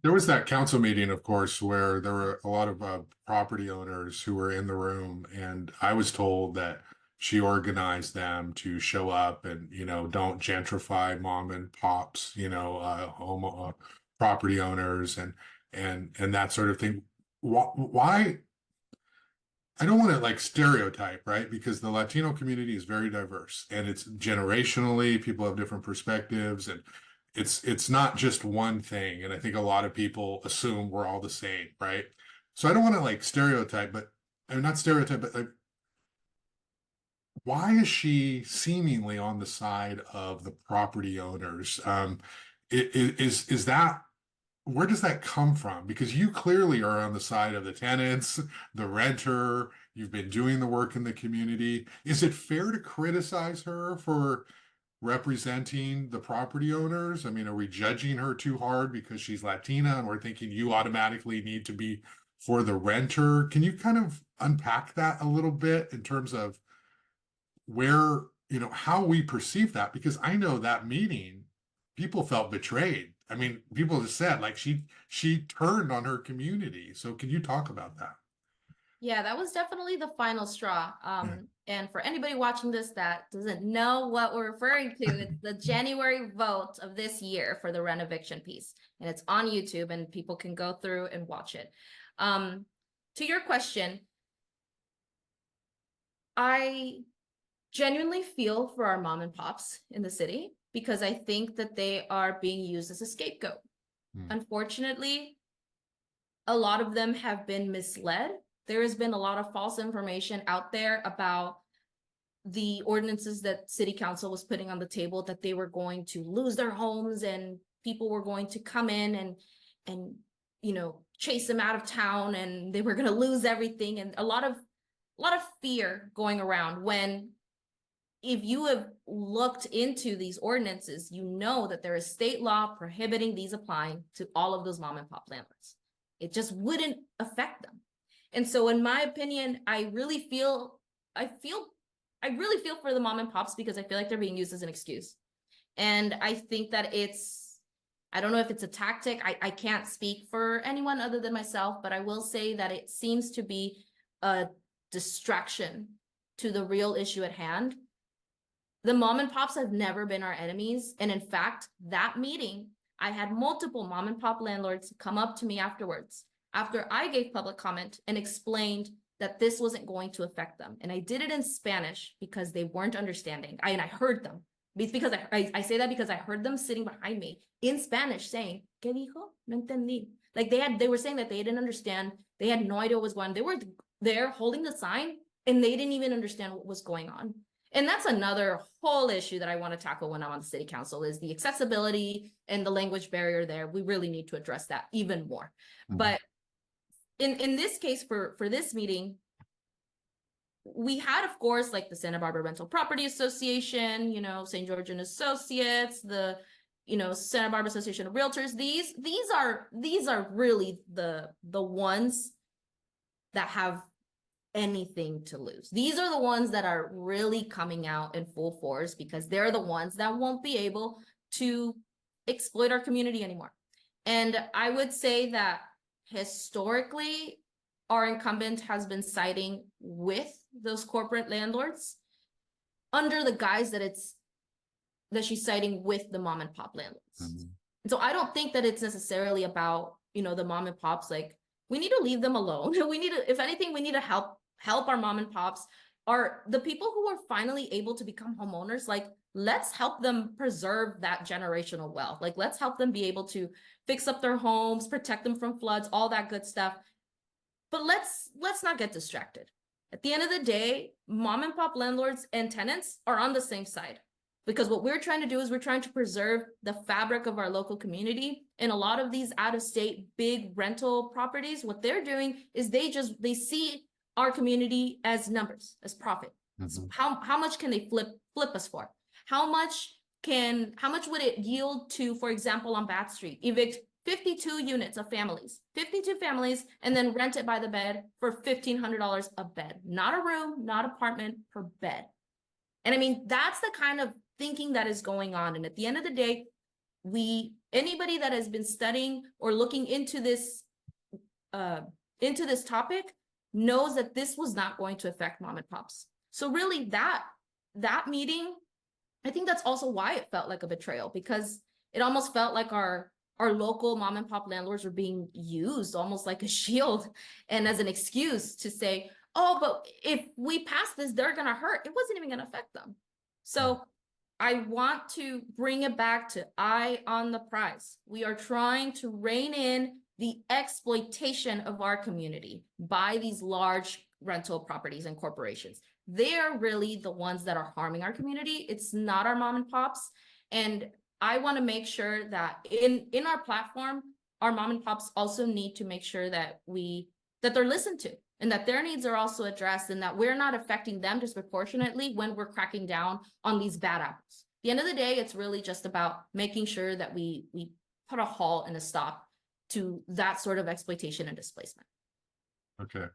There was that council meeting, of course, where there were a lot of property owners who were in the room, and I was told that she organized them to show up and, don't gentrify mom and pops, home property owners and that sort of thing. Why? I don't want to like stereotype, right? Because the Latino community is very diverse and it's generationally, people have different perspectives and it's not just one thing. And I think a lot of people assume we're all the same, right? So I don't want to like stereotype, but I'm not stereotype, but like, why is she seemingly on the side of the property owners? Is that, where does that come from? Because you clearly are on the side of the tenants, the renter, you've been doing the work in the community. Is it fair to criticize her for representing the property owners? I mean, are we judging her too hard because she's Latina and we're thinking you automatically need to be for the renter? Can you kind of unpack that a little bit in terms of where, how we perceive that? Because I know that meeting, people felt betrayed. I mean, people have said like she turned on her community. So can you talk about that? Yeah, that was definitely the final straw. And for anybody watching this that doesn't know what we're referring to, it's the January vote of this year for the Renoviction piece. And it's on YouTube and people can go through and watch it. To your question, I genuinely feel for our mom and pops in the city because I think that they are being used as a scapegoat. Unfortunately, a lot of them have been misled. There has been a lot of false information out there about the ordinances that city council was putting on the table, that they were going to lose their homes and people were going to come in and chase them out of town and they were going to lose everything, and a lot of fear going around, when if you have looked into these ordinances, you know that there is state law prohibiting these applying to all of those mom and pop landlords. It just wouldn't affect them. And so in my opinion, I really feel for the mom and pops because I feel like they're being used as an excuse. And I think that I don't know if it's a tactic. I can't speak for anyone other than myself, but I will say that it seems to be a distraction to the real issue at hand. The mom and pops have never been our enemies. And in fact, that meeting, I had multiple mom and pop landlords come up to me afterwards, after I gave public comment and explained that this wasn't going to affect them. And I did it in Spanish because they weren't understanding. I heard them. It's because I say that because I heard them sitting behind me in Spanish saying, ¿Qué dijo? No entendí. Like they were saying that they didn't understand. They had no idea what was going on. They were there holding the sign and they didn't even understand what was going on. And that's another whole issue that I want to tackle when I'm on the city council is the accessibility and the language barrier there. We really need to address that even more. Mm-hmm. But in this case, for this meeting, we had, of course, like the Santa Barbara Rental Property Association, you know, St. George and Associates, the, you know, Santa Barbara Association of Realtors. These are really the ones that have anything to lose. These are the ones that are really coming out in full force because they're the ones that won't be able to exploit our community anymore. And I would say that historically, our incumbent has been siding with those corporate landlords under the guise that she's siding with the mom and pop landlords. Mm-hmm. So I don't think that it's necessarily about, you know, the mom and pops. Like, we need to leave them alone. We need to, if anything, we need to help our mom and pops, are the people who are finally able to become homeowners. Like, let's help them preserve that generational wealth. Like, let's help them be able to fix up their homes, protect them from floods, all that good stuff. But let's not get distracted. At the end of the day, mom and pop landlords and tenants are on the same side, because what we're trying to do is we're trying to preserve the fabric of our local community. And a lot of these out-of-state big rental properties, what they're doing is they see our community as numbers, as profit. Mm-hmm. How much can they flip us for? How much would it yield to, for example, on Bath Street, evict 52 units of families, 52 families, and then rent it by the bed for $1,500 a bed, not a room, not apartment, per bed. And I mean, that's the kind of thinking that is going on. And at the end of the day, anybody that has been studying or looking into this topic knows that this was not going to affect mom and pops. So really that meeting, I think that's also why it felt like a betrayal, because it almost felt like our local mom and pop landlords were being used almost like a shield and as an excuse to say, oh, but if we pass this, they're going to hurt. It wasn't even going to affect them. So I want to bring it back to eye on the prize. We are trying to rein in the exploitation of our community by these large rental properties and corporations. They're really the ones that are harming our community. It's not our mom and pops. And I want to make sure that in our platform, our mom and pops also need to make sure that they're listened to and that their needs are also addressed, and that we're not affecting them disproportionately when we're cracking down on these bad apples. At the end of the day, it's really just about making sure that we put a halt and a stop to that sort of exploitation and displacement. Okay,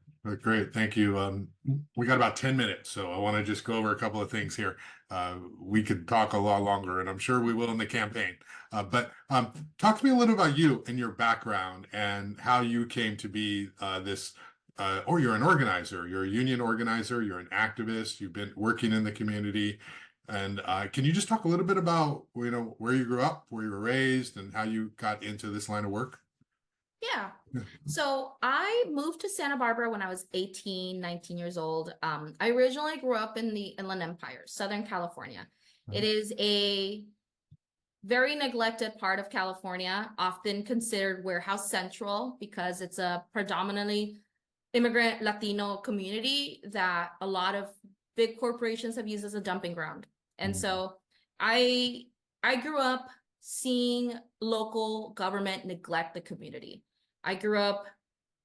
great. Thank you. We got about 10 minutes, so I want to just go over a couple of things here. We could talk a lot longer, and I'm sure we will in the campaign. But talk to me a little about you and your background and how you came to be or you're an organizer, you're a union organizer, you're an activist, you've been working in the community. And can you just talk a little bit about, you know, where you grew up, where you were raised, and how you got into this line of work? Yeah. So I moved to Santa Barbara when I was 18, 19 years old. I originally grew up in the Inland Empire, Southern California. It is a very neglected part of California, often considered warehouse central because it's a predominantly immigrant Latino community that a lot of big corporations have used as a dumping ground. And so I grew up seeing local government neglect the community. I grew up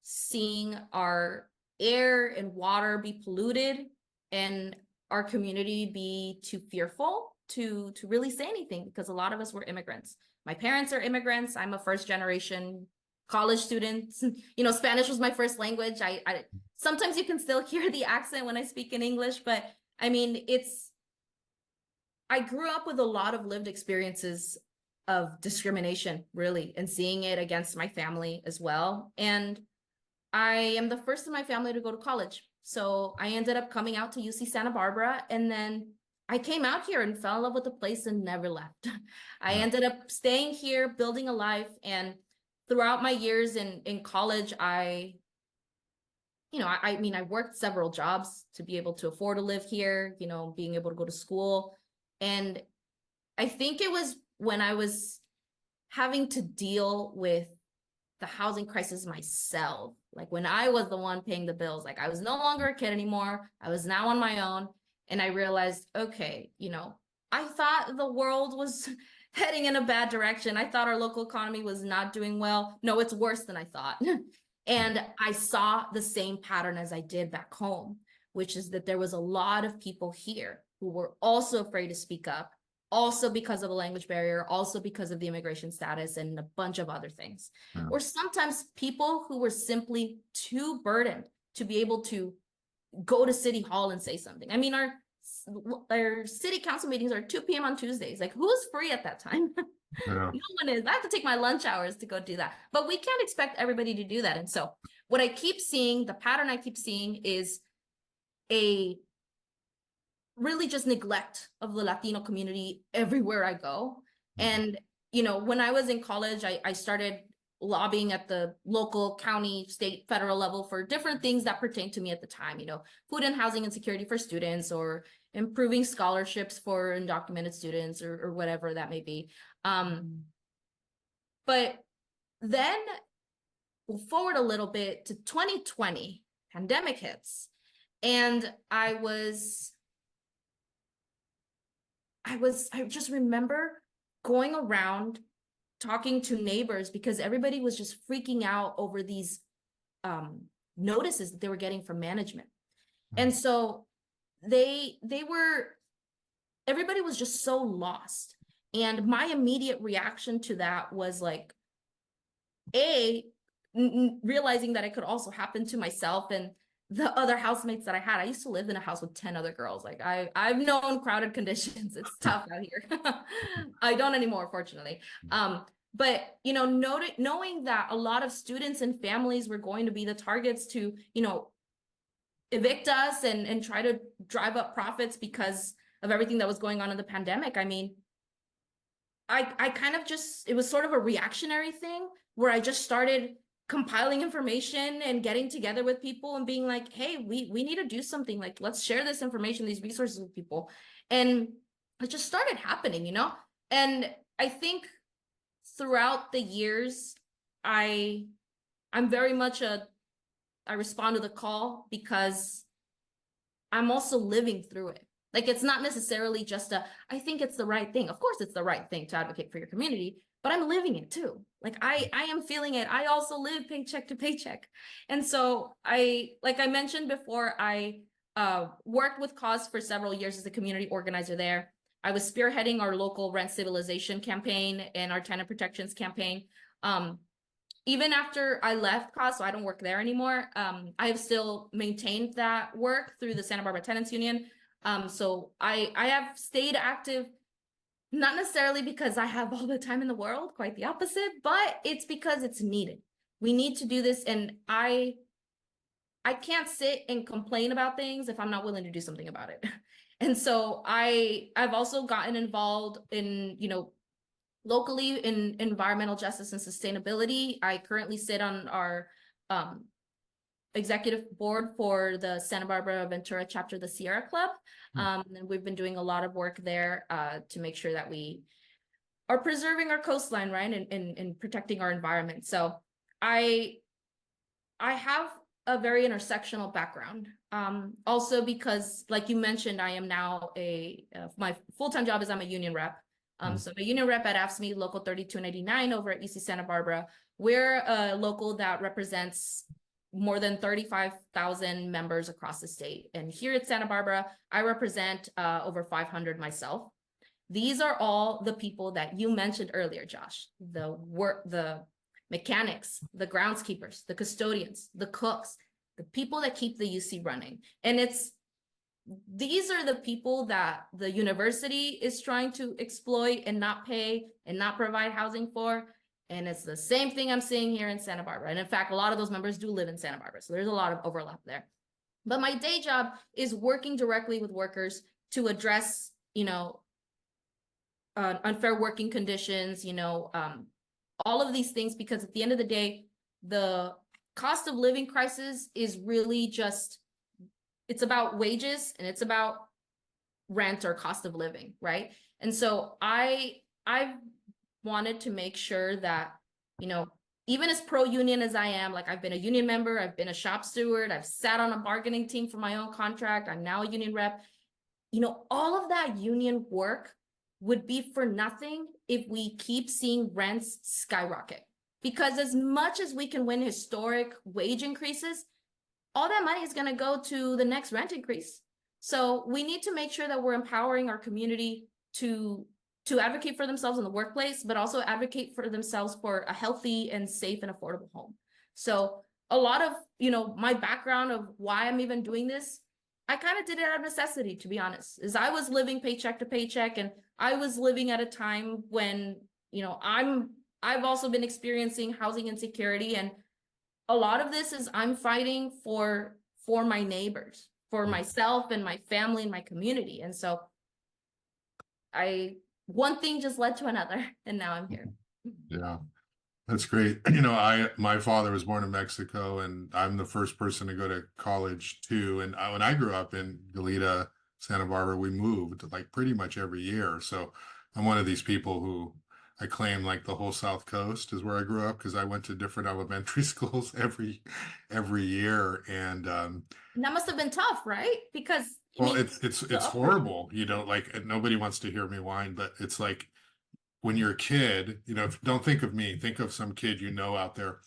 seeing our air and water be polluted and our community be too fearful to really say anything, because a lot of us were immigrants. My parents are immigrants. I'm a first generation college student. You know, Spanish was my first language. I sometimes you can still hear the accent when I speak in English, but I mean, I grew up with a lot of lived experiences of discrimination, really, and seeing it against my family as well. And I am the first in my family to go to college. So I ended up coming out to UC Santa Barbara, and then I came out here and fell in love with the place and never left. I ended up staying here, building a life, and throughout my years in college, I mean, I worked several jobs to be able to afford to live here, being able to go to school. And I think it was when I was having to deal with the housing crisis myself, like when I was the one paying the bills, like I was no longer a kid anymore. I was now on my own. And I realized, okay, I thought the world was heading in a bad direction. I thought our local economy was not doing well. No, it's worse than I thought. And I saw the same pattern as I did back home, which is that there was a lot of people here who were also afraid to speak up, also because of a language barrier, also because of the immigration status and a bunch of other things. Yeah. Or sometimes people who were simply too burdened to be able to go to City Hall and say something. I mean, our city council meetings are 2 p.m. on Tuesdays. Like, who's free at that time? Yeah. No one is. I have to take my lunch hours to go do that. But we can't expect everybody to do that. And so what I keep seeing, the pattern I keep seeing is a really just neglect of the Latino community everywhere I go. And, when I was in college, I started lobbying at the local, county, state, federal level for different things that pertain to me at the time, food and housing insecurity for students, or improving scholarships for undocumented students, or whatever that may be. But then we'll forward a little bit to 2020, pandemic hits. And I just remember going around talking to neighbors because everybody was just freaking out over these notices that they were getting from management. And so everybody was just so lost. And my immediate reaction to that was like, realizing that it could also happen to myself and the other housemates that I had. I used to live in a house with 10 other girls. Like I've known crowded conditions. It's tough out here. I don't anymore, fortunately. But knowing that a lot of students and families were going to be the targets to, evict us and try to drive up profits because of everything that was going on in the pandemic. I mean, I kind of just, it was sort of a reactionary thing where I just started compiling information and getting together with people and being like, hey, we need to do something. Like, let's share this information, these resources with people. And it just started happening, And I think throughout the years, I'm very much I respond to the call because I'm also living through it. Like, it's not necessarily just I think it's the right thing. Of course, it's the right thing to advocate for your community, but I'm living it too. Like I am feeling it. I also live paycheck to paycheck. And so like I mentioned before, I worked with Cause for several years as a community organizer there. I was spearheading our local rent civilization campaign and our tenant protections campaign. Even after I left Cause, so I don't work there anymore, I have still maintained that work through the Santa Barbara Tenants Union. So I have stayed active, not necessarily because I have all the time in the world, quite the opposite, but it's because it's needed. We need to do this. And I can't sit and complain about things if I'm not willing to do something about it. And so I've also gotten involved in, locally in environmental justice and sustainability. I currently sit on our executive board for the Santa Barbara Ventura chapter of the Sierra Club. And we've been doing a lot of work there to make sure that we are preserving our coastline, right, and protecting our environment. So I have a very intersectional background. Also because, like you mentioned, I am now my full-time job is I'm a union rep. So I'm a union rep at AFSCME Local 3289 over at UC Santa Barbara. We're a local that represents more than 35,000 members across the state. And here at Santa Barbara, I represent over 500 myself. These are all the people that you mentioned earlier, Josh. The mechanics, the groundskeepers, the custodians, the cooks, the people that keep the UC running. And these are the people that the university is trying to exploit and not pay and not provide housing for. And it's the same thing I'm seeing here in Santa Barbara. And in fact, a lot of those members do live in Santa Barbara. So there's a lot of overlap there. But my day job is working directly with workers to address, unfair working conditions, all of these things, because at the end of the day, the cost of living crisis is really just, it's about wages and it's about rent or cost of living, right? And so I've wanted to make sure that, even as pro-union as I am, like I've been a union member, I've been a shop steward, I've sat on a bargaining team for my own contract, I'm now a union rep. All of that union work would be for nothing if we keep seeing rents skyrocket. Because as much as we can win historic wage increases, all that money is going to go to the next rent increase. So we need to make sure that we're empowering our community to advocate for themselves in the workplace, but also advocate for themselves for a healthy and safe and affordable home. So a lot of, my background of why I'm even doing this, I kind of did it out of necessity, to be honest, is I was living paycheck to paycheck, and I was living at a time when, I've also been experiencing housing insecurity, and a lot of this is I'm fighting for my neighbors, for myself and my family and my community. And so one thing just led to another, and now I'm here. Yeah. That's great. My father was born in Mexico, and I'm the first person to go to college too. And when I grew up in Goleta, Santa Barbara, we moved like pretty much every year. So I'm one of these people who I claim like the whole South Coast is where I grew up, because I went to different elementary schools every year. And that must have been tough, right? Because well, it's horrible. Like nobody wants to hear me whine, but it's like, when you're a kid, don't think of me, think of some kid out there.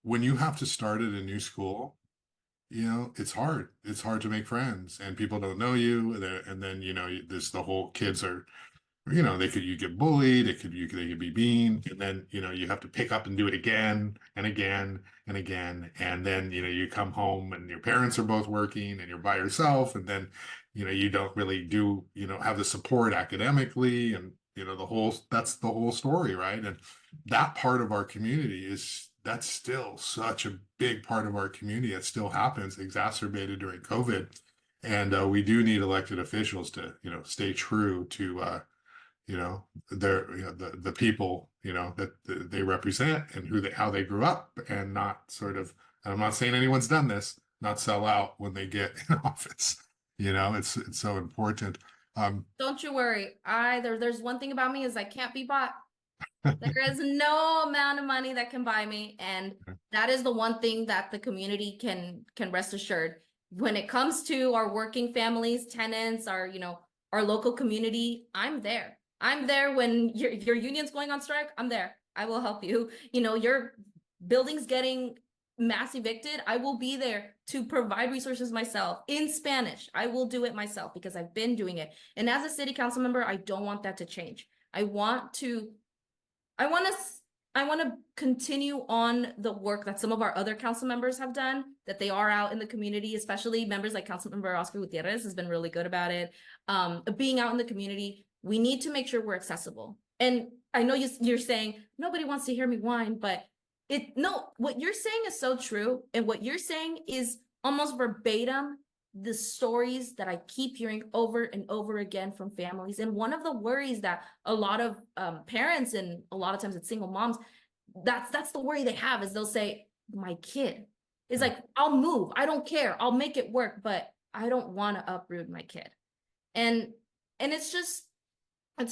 When you have to start at a new school, it's hard. It's hard to make friends, and people don't know you. And then, there's the whole kids are, you get bullied, they could be mean, and then, you have to pick up and do it again and again and again. And then, you come home and your parents are both working and you're by yourself. And then, you don't really have the support academically, and, that's the whole story, right? And that part of our community that's still such a big part of our community. It still happens, exacerbated during COVID. And we do need elected officials to, stay true to, the people, that they represent, and how they grew up, and not sort of, and I'm not saying anyone's done this, not sell out when they get in office. It's so important. Don't you worry. There's one thing about me is I can't be bought. There is no amount of money that can buy me. And that is the one thing that the community can rest assured. When it comes to our working families, tenants, our local community, I'm there. I'm there when your union's going on strike. I'm there. I will help you. Your building's getting mass evicted. I will be there to provide resources myself in Spanish. I will do it myself because I've been doing it. And as a city council member, I don't want that to change. I want to continue on the work that some of our other council members have done, that they are out in the community, especially members like Councilmember Oscar Gutierrez has been really good about it. Being out in the community, we need to make sure we're accessible. And I know you're saying nobody wants to hear me whine, but what you're saying is so true. And what you're saying is almost verbatim the stories that I keep hearing over and over again from families. And one of the worries that a lot of parents, and a lot of times it's single moms, that's the worry they have, is they'll say, my kid is like, I'll move, I don't care, I'll make it work, but I don't want to uproot my kid. And it's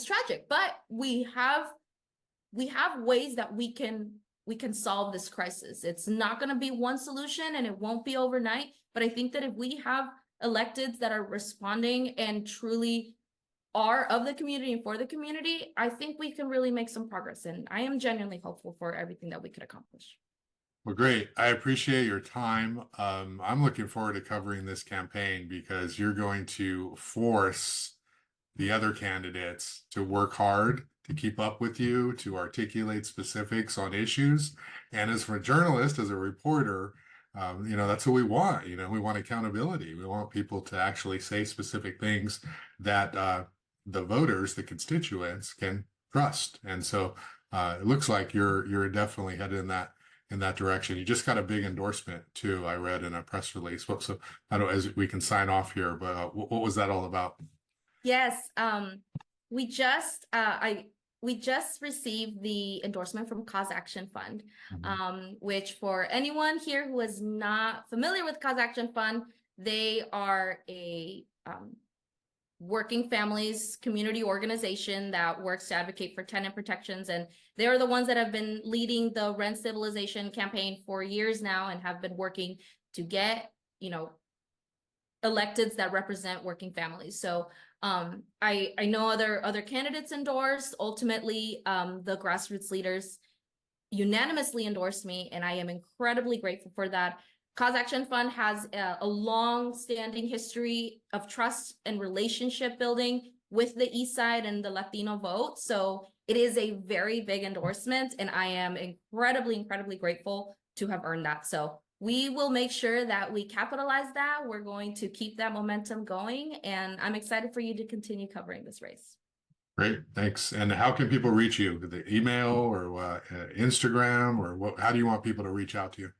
tragic, but we have ways that we can solve this crisis. It's not going to be one solution, and it won't be overnight. But I think that if we have electeds that are responding and truly are of the community and for the community, I think we can really make some progress. And I am genuinely hopeful for everything that we could accomplish. Well, great. I appreciate your time. I'm looking forward to covering this campaign, because you're going to force the other candidates to work hard to keep up with you, to articulate specifics on issues. And as for a journalist, as a reporter, that's what we want. We want accountability. We want people to actually say specific things that the voters, the constituents, can trust. And so it looks like you're definitely headed in that direction. You just got a big endorsement too, I read in a press release. So I don't, as we can sign off here, but what was that all about? Yes, we just received the endorsement from Cause Action Fund, which for anyone here who is not familiar with Cause Action Fund, they are a working families community organization that works to advocate for tenant protections, and they're the ones that have been leading the rent stabilization campaign for years now and have been working to get, you know, electeds that represent working families. So I know other candidates endorsed. Ultimately, the grassroots leaders unanimously endorsed me, and I am incredibly grateful for that. Cause Action Fund has a long-standing history of trust and relationship building with the Eastside and the Latino vote. So it is a very big endorsement, and I am incredibly grateful to have earned that. So we will make sure that we capitalize that. We're going to keep that momentum going, and I'm excited for you to continue covering this race. Great, thanks. And how can people reach you? The email or Instagram, or what? How do you want people to reach out to you?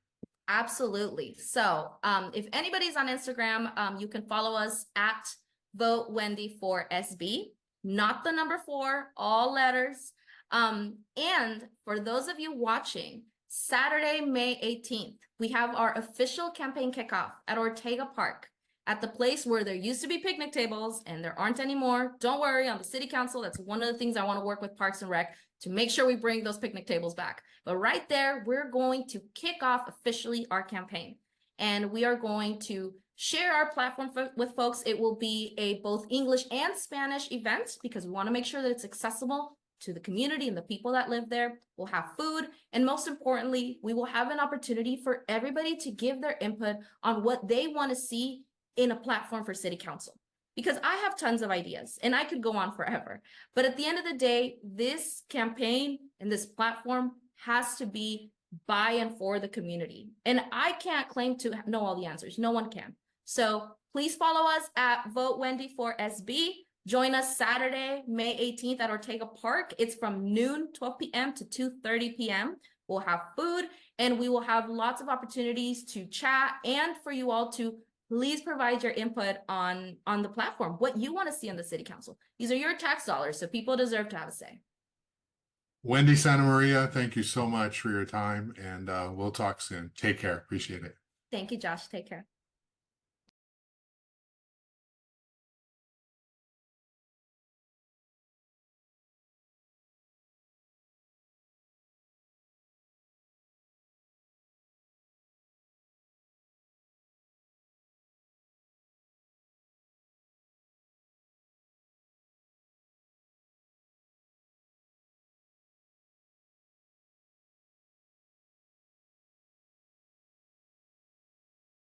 Absolutely. So if anybody's on Instagram, you can follow us at Vote Wendy for SB, not the number 4, all letters. And for those of you watching, Saturday, May 18th, we have our official campaign kickoff at Ortega Park, at the place where there used to be picnic tables and there aren't anymore. Don't worry, on the city council, that's one of the things I want to work with Parks and Rec to make sure we bring those picnic tables back. But right there, we're going to kick off officially our campaign. And we are going to share our platform with folks. It will be a both English and Spanish event because we want to make sure that it's accessible to the community and the people that live there. We'll have food, and most importantly, we will have an opportunity for everybody to give their input on what they want to see in a platform for city council. Because I have tons of ideas and I could go on forever. But at the end of the day, this campaign and this platform has to be by and for the community. And I can't claim to know all the answers. No one can. So please follow us at Vote Wendy for SB. Join us Saturday, May 18th at Ortega Park. It's from noon, 12 p.m. to 2:30 p.m. We'll have food, and we will have lots of opportunities to chat and for you all to please provide your input on the platform, what you want to see on the city council. These are your tax dollars, so people deserve to have a say. Wendy Santamaria, thank you so much for your time, and we'll talk soon. Take care. Appreciate it. Thank you, Josh. Take care.